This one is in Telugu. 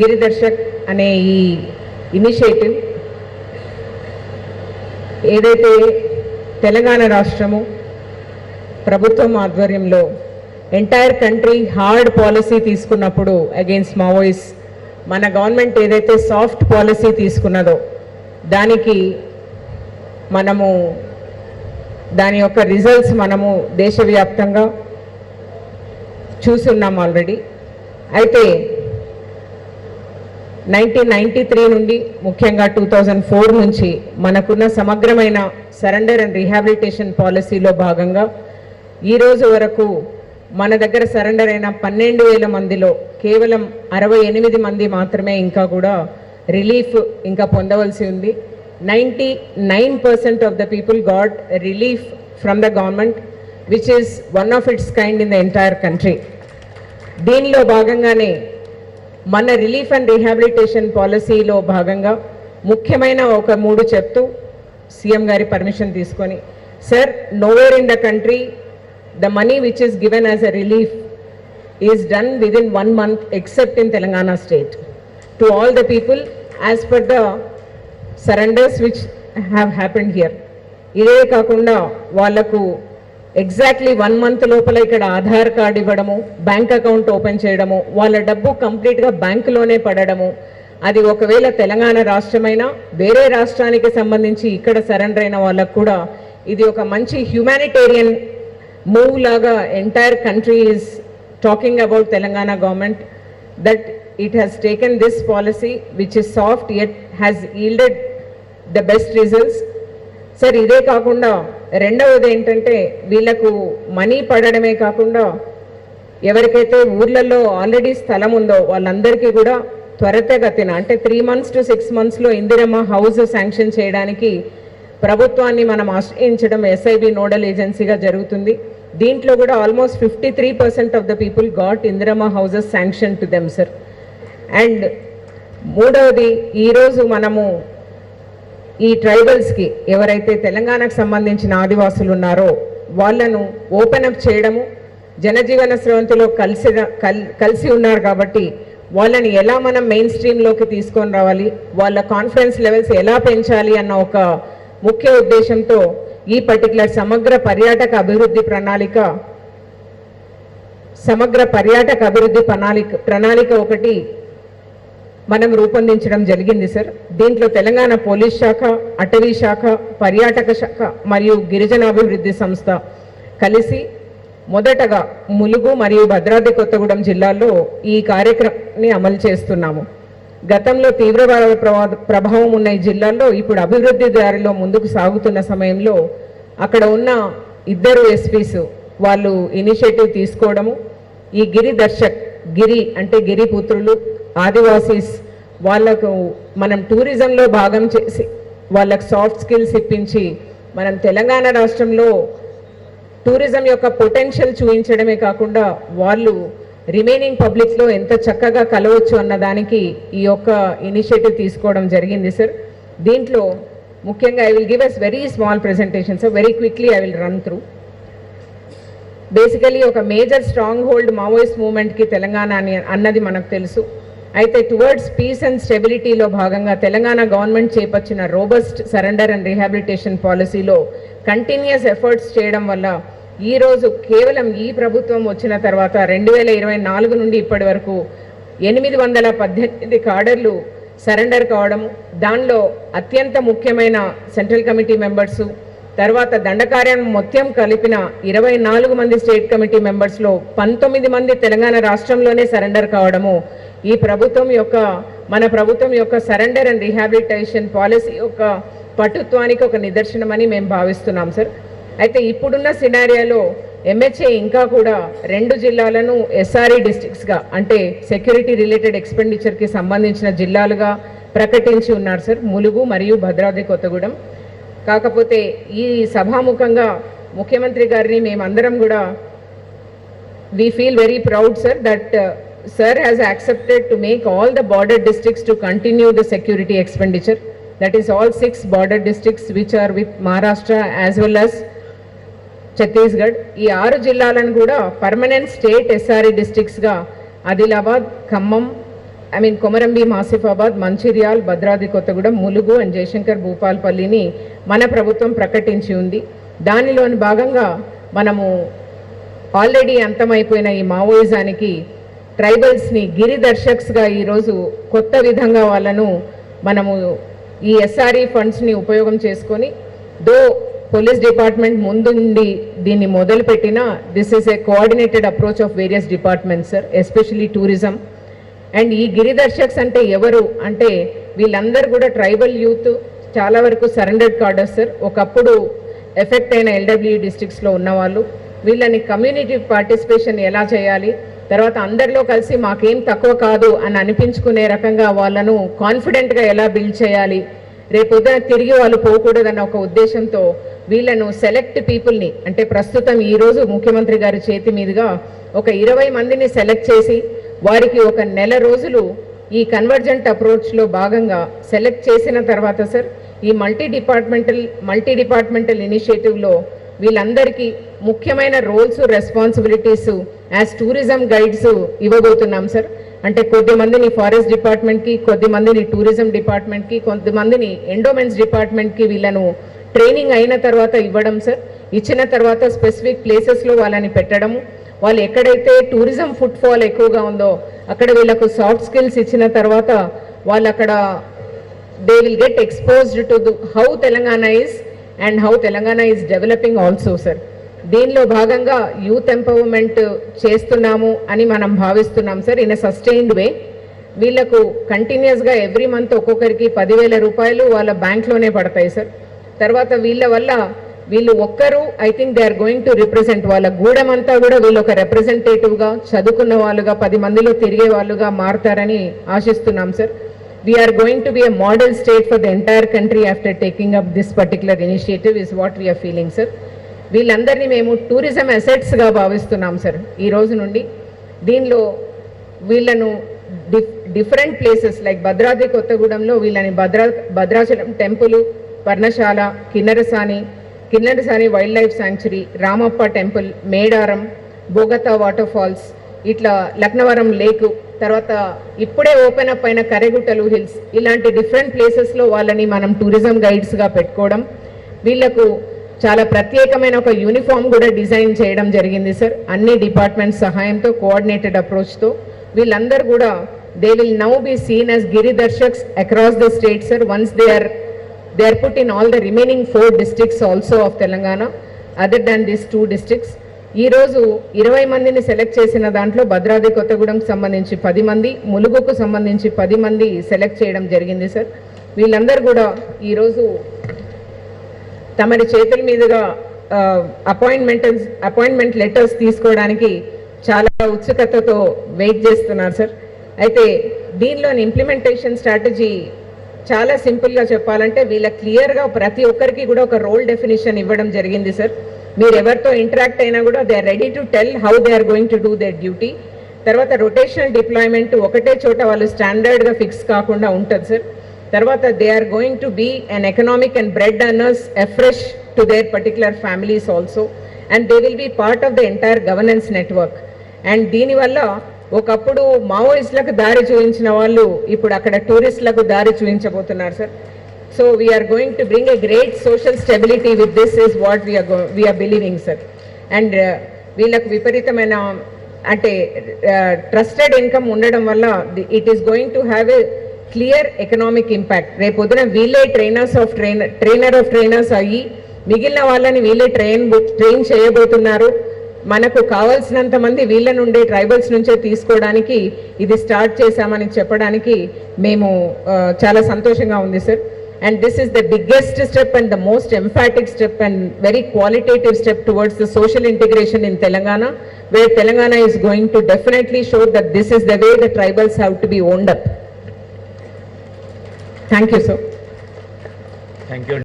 గిరిదర్శక్ అనే ఈ ఇనిషియేటివ్ ఏదైతే తెలంగాణ రాష్ట్రము ప్రభుత్వం ఆధ్వర్యంలో ఎంటైర్ కంట్రీ హార్డ్ పాలసీ తీసుకున్నప్పుడు అగైన్స్ మావోయిస్ట్ మన గవర్నమెంట్ ఏదైతే సాఫ్ట్ పాలసీ తీసుకున్నదో దానికి మనము దాని యొక్క రిజల్ట్స్ మనము దేశవ్యాప్తంగా చూస్తున్నాం ఆల్రెడీ. అయితే 1993 నుండి ముఖ్యంగా 2004 నుంచి మనకున్న సమగ్రమైన సరెండర్ అండ్ రీహాబిలిటేషన్ పాలసీలో భాగంగా ఈరోజు వరకు మన దగ్గర సరెండర్ అయిన 12,000 మందిలో కేవలం 68 మంది మాత్రమే ఇంకా కూడా రిలీఫ్ ఇంకా పొందవలసి ఉంది. 99% of the people got relief from the government, which is one of its kind in the entire country. దీనిలో భాగంగానే మన రిలీఫ్ అండ్ రీహాబిలిటేషన్ పాలసీలో భాగంగా ముఖ్యమైన ఒక 3 చెప్తూ సీఎం గారి పర్మిషన్ తీసుకొని, sir, nowhere in the country the money which is given as a relief is done within 1 month except in Telangana state to all the people as per the surrenders which have happened here. ఇదే కాకుండా వాళ్ళకు ఎగ్జాక్ట్లీ 1 month లోపల ఇక్కడ ఆధార్ కార్డు ఇవ్వడము, బ్యాంక్ అకౌంట్ ఓపెన్ చేయడము, వాళ్ళ డబ్బు కంప్లీట్గా బ్యాంకులోనే పడడము, అది ఒకవేళ తెలంగాణ రాష్ట్రమైనా వేరే రాష్ట్రానికి సంబంధించి ఇక్కడ సరెండర్ అయిన వాళ్ళకు కూడా ఇది ఒక మంచి humanitarian move laga. Entire country is talking about Telangana government that it has taken this policy which is soft yet has yielded the best results. Sir, ide kaakunda rendavadi entante veellaku money padadame kaakunda evarikaithe ఊర్లలో ఆల్రెడీ స్థలం ఉందో వాళ్ళందరికీ కూడా త్వరితగతిన అంటే 3 months to 6 months లో ఇందిరమ్మ హౌస్ శాంక్షన్ చేయడానికి ప్రభుత్వాన్ని మనం ఆశ్రయించడం ఎస్ఐబి నోడల్ ఏజెన్సీగా జరుగుతుంది. దీంట్లో కూడా almost 53% of the people got Indiramma houses sanction to them, sir. And మూడవది, ఈరోజు మనము ఈ ట్రైబల్స్కి ఎవరైతే తెలంగాణకు సంబంధించిన ఆదివాసులు ఉన్నారో వాళ్ళను ఓపెన్ అప్ చేయడము, జనజీవన స్రవంతిలో కలిసి ఉన్నారు కాబట్టి వాళ్ళని ఎలా మనం మెయిన్ స్ట్రీమ్లోకి తీసుకొని రావాలి, వాళ్ళ కాన్ఫిడెన్స్ లెవెల్స్ ఎలా పెంచాలి అన్న ఒక ముఖ్య ఉద్దేశంతో ఈ పర్టికులర్ సమగ్ర పర్యాటక అభివృద్ధి ప్రణాళిక ఒకటి మనం రూపొందించడం జరిగింది, సార్. దీంట్లో తెలంగాణ పోలీస్ శాఖ, అటవీ శాఖ, పర్యాటక శాఖ మరియు గిరిజనాభివృద్ధి సంస్థ కలిసి మొదటగా ములుగు మరియు భద్రాద్రి కొత్తగూడెం జిల్లాల్లో ఈ కార్యక్రమాన్ని అమలు చేస్తున్నాము. గతంలో తీవ్ర ప్రభావం ఉన్న ఈ జిల్లాల్లో ఇప్పుడు అభివృద్ధి దారిలో ముందుకు సాగుతున్న సమయంలో అక్కడ ఉన్న 2 ఎస్పీస్ వాళ్ళు ఇనిషియేటివ్ తీసుకోవడము, ఈ గిరి అంటే గిరిపుత్రులు ఆదివాసీస్ వాళ్ళకు మనం టూరిజంలో భాగం చేసి వాళ్ళకు సాఫ్ట్ స్కిల్స్ ఇప్పించి మనం తెలంగాణ రాష్ట్రంలో టూరిజం యొక్క పొటెన్షియల్ చూపించడమే కాకుండా వాళ్ళు రిమైనింగ్ పబ్లిక్లో ఎంత చక్కగా కలవచ్చు అన్నదానికి ఈ యొక్క ఇనిషియేటివ్ తీసుకోవడం జరిగింది, సార్. దీంట్లో ముఖ్యంగా I will give us very small presentation, sir. Very quickly I will run through. Basically ఒక మేజర్ స్ట్రాంగ్ హోల్డ్ మావోయిస్ట్ మూవ్మెంట్కి తెలంగాణ అన్నది మనకు తెలుసు. అయితే టువర్డ్స్ పీస్ అండ్ స్టెబిలిటీలో భాగంగా తెలంగాణ గవర్నమెంట్ చేపట్టిన రోబస్ట్ సరెండర్ అండ్ రీహాబిలిటేషన్ పాలసీలో కంటిన్యూస్ ఎఫర్ట్స్ చేయడం వల్ల ఈరోజు కేవలం ఈ ప్రభుత్వం వచ్చిన తర్వాత 2024 నుండి ఇప్పటి వరకు 818 కాడర్లు సరెండర్ కావడం, దానిలో అత్యంత ముఖ్యమైన సెంట్రల్ కమిటీ మెంబర్సు, తర్వాత దండకార్యం మొత్తం కలిపిన 24 మంది స్టేట్ కమిటీ మెంబర్స్లో 19 మంది తెలంగాణ రాష్ట్రంలోనే సరెండర్ కావడము ఈ ప్రభుత్వం యొక్క మన ప్రభుత్వం యొక్క సరెండర్ అండ్ రీహాబిలిటేషన్ పాలసీ యొక్క పటుత్వానికి ఒక నిదర్శనమని మేము భావిస్తున్నాం, సార్. అయితే ఇప్పుడున్న సినారియాలో ఎంహెచ్ఏ ఇంకా కూడా 2 జిల్లాలను ఎస్ఆర్ఈ డిస్ట్రిక్ట్స్గా అంటే సెక్యూరిటీ రిలేటెడ్ ఎక్స్పెండిచర్కి సంబంధించిన జిల్లాలుగా ప్రకటించి ఉన్నారు, సార్, ములుగు మరియు భద్రాద్రి కొత్తగూడెం. కాకపోతే ఈ సభాముఖంగా ముఖ్యమంత్రి గారిని మేమందరం కూడా we feel very proud, sir, that sir has accepted to make all the border districts to continue the security expenditure. That is all 6 border districts which are with Maharashtra as well as Chhattisgarh. ఈ 6 జిల్లాలను కూడా పర్మనెంట్ స్టేట్ ఎస్ఆర్ఈ డిస్ట్రిక్ట్స్గా ఆదిలాబాద్, ఖమ్మం, కొమరంభీం ఆసిఫాబాద్, మంచిర్యాల్, భద్రాద్రి కొత్తగూడెం, ములుగు అండ్ జయశంకర్ భూపాల్పల్లిని మన ప్రభుత్వం ప్రకటించి ఉంది. దానిలోని భాగంగా మనము ఆల్రెడీ అంతమైపోయిన ఈ మావోయిజానికి ట్రైబల్స్ని గిరిదర్శక్స్గా ఈరోజు కొత్త విధంగా వాళ్ళను మనము ఈ ఎస్ఆర్ఈ ఫండ్స్ని ఉపయోగం చేసుకొని పోలీస్ డిపార్ట్మెంట్ ముందుండి దీన్ని మొదలుపెట్టిన this is a coordinated approach of various departments sir, especially tourism. And ఈ గిరిదర్శక్స్ అంటే ఎవరు అంటే వీళ్ళందరూ కూడా ట్రైబల్ యూత్, చాలా వరకు సరెండర్డ్ కార్డర్స్ సార్. ఒకప్పుడు ఎఫెక్ట్ అయిన ఎల్డబ్ల్యూ డిస్ట్రిక్ట్స్లో ఉన్నవాళ్ళు. వీళ్ళని కమ్యూనిటీ పార్టిసిపేషన్ ఎలా చేయాలి, తర్వాత అందరిలో కలిసి మాకేం తక్కువ కాదు అని అనిపించుకునే రకంగా వాళ్ళను కాన్ఫిడెంట్గా ఎలా బిల్డ్ చేయాలి, రేపొద్దున తిరిగి వాళ్ళు పోకూడదన్న ఒక ఉద్దేశంతో వీళ్ళను సెలెక్ట్ పీపుల్ని, అంటే ప్రస్తుతం ఈరోజు ముఖ్యమంత్రి గారి చేతి మీదుగా ఒక 20 మందిని సెలెక్ట్ చేసి వారికి ఒక నెల రోజులు ఈ కన్వర్జెంట్ అప్రోచ్లో భాగంగా సెలెక్ట్ చేసిన తర్వాత సార్ ఈ మల్టీ డిపార్ట్మెంటల్ ఇనిషియేటివ్లో వీళ్ళందరికీ ముఖ్యమైన roles, responsibilities as tourism guides ఇవ్వబోతున్నాం సార్. అంటే కొద్దిమందిని ఫారెస్ట్ డిపార్ట్మెంట్కి, కొద్దిమందిని టూరిజం డిపార్ట్మెంట్కి, కొంతమందిని ఎండోమెంట్స్ డిపార్ట్మెంట్కి వీళ్ళను ట్రైనింగ్ అయిన తర్వాత ఇవ్వడం సార్. ఇచ్చిన తర్వాత స్పెసిఫిక్ ప్లేసెస్లో వాళ్ళని పెట్టడము, వాళ్ళు ఎక్కడైతే టూరిజం ఫుట్ఫాల్ ఎక్కువగా ఉందో అక్కడ వీళ్ళకు సాఫ్ట్ స్కిల్స్ ఇచ్చిన తర్వాత వాళ్ళు అక్కడ they will get exposed to how Telangana is and how Telangana is developing also sir. దీనిలో భాగంగా యూత్ ఎంపవర్మెంట్ చేస్తున్నాము అని మనం భావిస్తున్నాం సార్ ఇన్ ఎ సస్టైన్డ్ వే. వీళ్ళకు కంటిన్యూస్గా ఎవ్రీ మంత్ ఒక్కొక్కరికి 10,000 రూపాయలు వాళ్ళ బ్యాంక్లోనే పడతాయి సార్. తర్వాత వీళ్ళ వల్ల వీళ్ళు ఒక్కరు I think they are going to represent వాళ్ళ గూడెం అంతా కూడా వీళ్ళు ఒక రిప్రజెంటేటివ్గా చదువుకున్న వాళ్ళుగా 10 మందిలో తిరిగే వాళ్ళుగా మారుతారని ఆశిస్తున్నాం sir. We are going to be a model state for the entire country after taking up this particular initiative is what we are feeling sir. వీళ్ళందరినీ మేము టూరిజం అసెట్స్గా భావిస్తున్నాం సార్ ఈ రోజు నుండి. దీనిలో వీళ్ళను డిఫరెంట్ ప్లేసెస్ లైక్ భద్రాద్రి కొత్తగూడెంలో వీళ్ళని Bhadrachalam temple, Parnasala, Kinnerasani wildlife sanctuary, Ramappa temple, Medaram, Bogatha waterfalls, ఇట్లా లక్నవరం లేకు, తర్వాత ఇప్పుడే ఓపెన్ అప్ అయిన కరెగుట్టలు హిల్స్, ఇలాంటి డిఫరెంట్ ప్లేసెస్లో వాళ్ళని మనం టూరిజం గైడ్స్గా పెట్టుకోవడం, వీళ్లకు చాలా ప్రత్యేకమైన ఒక యూనిఫామ్ కూడా డిజైన్ చేయడం జరిగింది సార్ అన్ని డిపార్ట్మెంట్స్ సహాయంతో, కోఆర్డినేటెడ్ అప్రోచ్తో. వీళ్ళందరూ కూడా they will now be seen as గిరిదర్శక్స్ across the state sir once they are put in all the remaining 4 districts also of Telangana other than these 2 districts. ఈ రోజు 20 మందిని సెలెక్ట్ చేసిన దాంట్లో భద్రాద్రి కొత్తగూడెంకి సంబంధించి 10 మంది, ములుగుకు సంబంధించి 10 మంది సెలెక్ట్ చేయడం జరిగింది సార్. వీళ్ళందరూ కూడా ఈరోజు తమరి చేతుల మీదుగా అపాయింట్మెంట్ లెటర్స్ తీసుకోవడానికి చాలా ఉత్సుకతతో వెయిట్ చేస్తున్నారు సార్. అయితే దీనిలోని ఇంప్లిమెంటేషన్ స్ట్రాటజీ చాలా సింపుల్గా చెప్పాలంటే వీళ్ళ క్లియర్గా ప్రతి ఒక్కరికి కూడా ఒక రోల్ డెఫినిషన్ ఇవ్వడం జరిగింది సార్. మీరు ఎవరితో ఇంటరాక్ట్ అయినా కూడా they are ready to tell how they are going to do their duty. తర్వాత రొటేషనల్ డిప్లాయ్మెంట్ ఒకటే చోట వాళ్ళు స్టాండర్డ్గా ఫిక్స్ కాకుండా ఉంటుంది సార్. తర్వాత they are going to be an economic and bread earners afresh to their particular families also and they will be part of the entire governance network. And దీనివల్ల ఒకప్పుడు మావోయిస్టులకు దారి చూపించిన వాళ్ళు ఇప్పుడు అక్కడ టూరిస్టులకు దారి చూపించబోతున్నారు sir. So we are going to bring a great social stability with this is what we are believing sir. And వీళ్ళకు విపరీతమైన అంటే ట్రస్టెడ్ ఇన్కమ్ ఉండడం వల్ల it is going to have a clear economic impact. రేపొద్దున వీళ్ళే ట్రైనర్ ఆఫ్ ట్రైనర్స్ అయ్యి మిగిలిన వాళ్ళని వీళ్ళే ట్రైన్ చేయబోతున్నారు. మనకు కావాల్సినంత మంది వీళ్ళ నుండే ట్రైబల్స్ నుంచే తీసుకోవడానికి ఇది స్టార్ట్ చేశామని చెప్పడానికి మేము చాలా సంతోషంగా ఉంది sir. And this is the biggest step and the most emphatic step and very qualitative step towards the social integration in Telangana, where Telangana is going to definitely show that this is the way the tribals have to be owned up. Thank you, sir. Thank you.